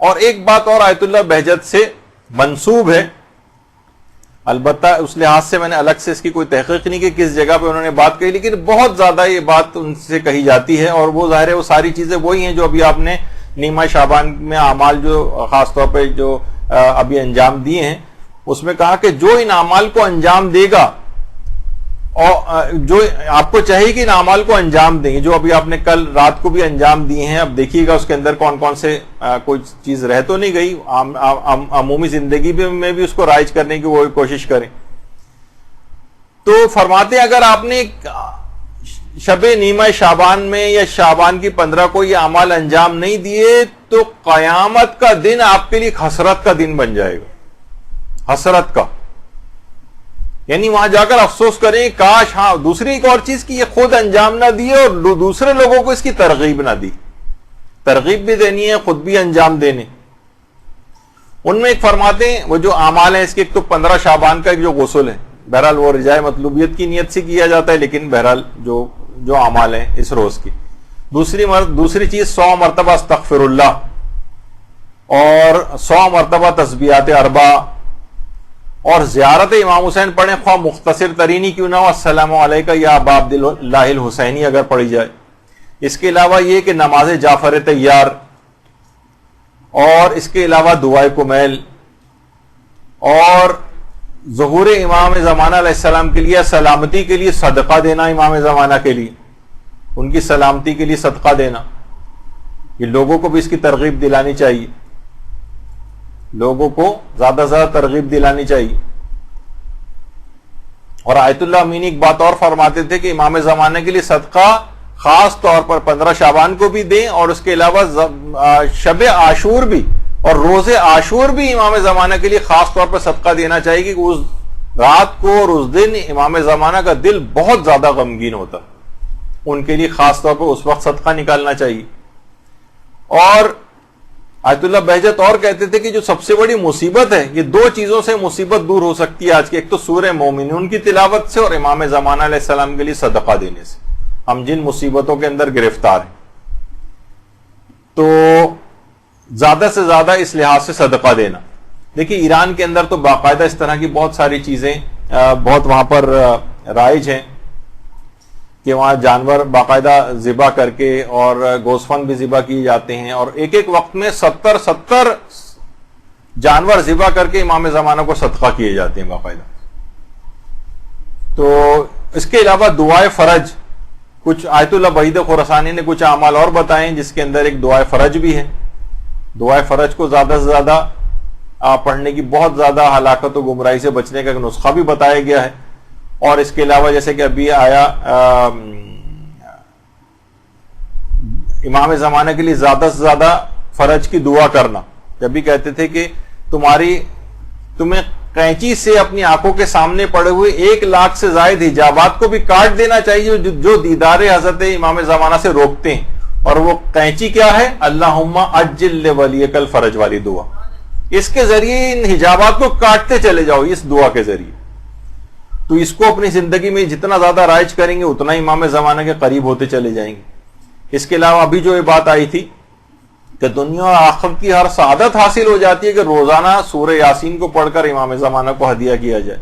اور ایک بات اور آیت اللہ بہجت سے منسوب ہے، البتہ اس لحاظ سے میں نے الگ سے اس کی کوئی تحقیق نہیں کہ کس جگہ پہ انہوں نے بات کہی، لیکن بہت زیادہ یہ بات ان سے کہی جاتی ہے، اور وہ ظاہر ہے وہ ساری چیزیں وہی ہیں جو ابھی آپ نے نیمہ شعبان میں اعمال جو خاص طور پہ جو ابھی انجام دیے ہیں اس میں کہا کہ جو ان اعمال کو انجام دے گا، اور جو آپ کو چاہیے کہ ان اعمال کو انجام دیں، جو ابھی آپ نے کل رات کو بھی انجام دیے ہیں، اب دیکھیے گا اس کے اندر کون کون سے کوئی چیز رہ تو نہیں گئی، عمومی زندگی میں بھی اس کو رائج کرنے کی وہ کوشش کریں۔ تو فرماتے ہیں اگر آپ نے شب نیمہ شعبان میں یا شعبان کی 15 کو یہ اعمال انجام نہیں دیے تو قیامت کا دن آپ کے لیے حسرت کا دن بن جائے گا، حسرت کا، یعنی وہاں جا کر افسوس کریں کاش، ہاں دوسری ایک اور چیز کی یہ خود انجام نہ دیے اور دوسرے لوگوں کو اس کی ترغیب نہ دی، ترغیب بھی دینی ہے، خود بھی انجام دینے۔ ان میں ایک فرماتے ہیں وہ جو اعمال ہیں اس کے، ایک تو 15 شعبان کا ایک جو غسل ہے، بہرحال وہ رجائے مطلوبیت کی نیت سے کیا جاتا ہے، لیکن بہرحال جو اعمال ہیں اس روز کی۔ دوسری چیز 100 مرتبہ استغفر اللہ، اور 100 مرتبہ تسبیحات 4، اور زیارت امام حسین پڑھیں، خواہ مختصر ترینی کیوں نہ ہو، السلام علیکہ یا ابا عبداللہ الحسینی اگر پڑھی جائے۔ اس کے علاوہ یہ کہ نماز جعفر طیار، اور اس کے علاوہ دعائے کمیل، اور ظہور امام زمانہ علیہ السلام کے لیے سلامتی کے لیے صدقہ دینا، امام زمانہ کے لیے ان کی سلامتی کے لیے صدقہ دینا، یہ لوگوں کو بھی اس کی ترغیب دلانی چاہیے، لوگوں کو زیادہ سے زیادہ ترغیب دلانی چاہیے۔ اور آیت اللہ امینی ایک بات اور فرماتے تھے کہ امام زمانہ کے لیے صدقہ خاص طور پر 15 شعبان کو بھی دیں، اور اس کے علاوہ شب عاشور بھی اور روز عاشور بھی امام زمانہ کے لیے خاص طور پر صدقہ دینا چاہیے، کہ اس رات کو اور اس دن امام زمانہ کا دل بہت زیادہ غمگین ہوتا، ان کے لیے خاص طور پر اس وقت صدقہ نکالنا چاہیے۔ اور آیت اللہ بہجت اور کہتے تھے کہ جو سب سے بڑی مصیبت ہے، یہ 2 چیزوں سے مصیبت دور ہو سکتی ہے آج کی، ایک تو سورہ مومنون کی تلاوت سے، اور امام زمانہ علیہ السلام کے لیے صدقہ دینے سے۔ ہم جن مصیبتوں کے اندر گرفتار ہیں، تو زیادہ سے زیادہ اس لحاظ سے صدقہ دینا۔ دیکھیے ایران کے اندر تو باقاعدہ اس طرح کی بہت ساری چیزیں بہت وہاں پر رائج ہیں کہ وہاں جانور باقاعدہ ذبح کر کے، اور گوسفند بھی ذبح کیے جاتے ہیں، اور ایک ایک وقت میں 70 جانور ذبح کر کے امام زمانہ کو صدقہ کیے جاتے ہیں باقاعدہ۔ تو اس کے علاوہ دعائے فرج، کچھ آیت اللہ وحید خراسانی نے کچھ اعمال اور بتائے ہیں جس کے اندر ایک دعائے فرج بھی ہے۔ دعائے فرج کو زیادہ سے زیادہ پڑھنے کی بہت زیادہ ہلاکت و گمراہی سے بچنے کا ایک نسخہ بھی بتایا گیا ہے۔ اور اس کے علاوہ جیسے کہ ابھی آیا امام زمانہ کے لیے زیادہ سے زیادہ فرج کی دعا کرنا، جب بھی کہتے تھے کہ تمہیں قینچی سے اپنی آنکھوں کے سامنے پڑے ہوئے 1 لاکھ سے زائد حجابات کو بھی کاٹ دینا چاہیے جو دیدار حضرت امام زمانہ سے روکتے ہیں، اور وہ قینچی کیا ہے؟ اللہم عجل لولیک الفرج والی دعا۔ اس کے ذریعے ان حجابات کو کاٹتے چلے جاؤ، اس دعا کے ذریعے۔ تو اس کو اپنی زندگی میں جتنا زیادہ رائج کریں گے اتنا امام زمانہ کے قریب ہوتے چلے جائیں گے۔ اس کے علاوہ ابھی جو یہ بات آئی تھی کہ دنیا اور آخرت کی ہر سعادت حاصل ہو جاتی ہے کہ روزانہ سورہ یاسین کو پڑھ کر امام زمانہ کو ہدیہ کیا جائے۔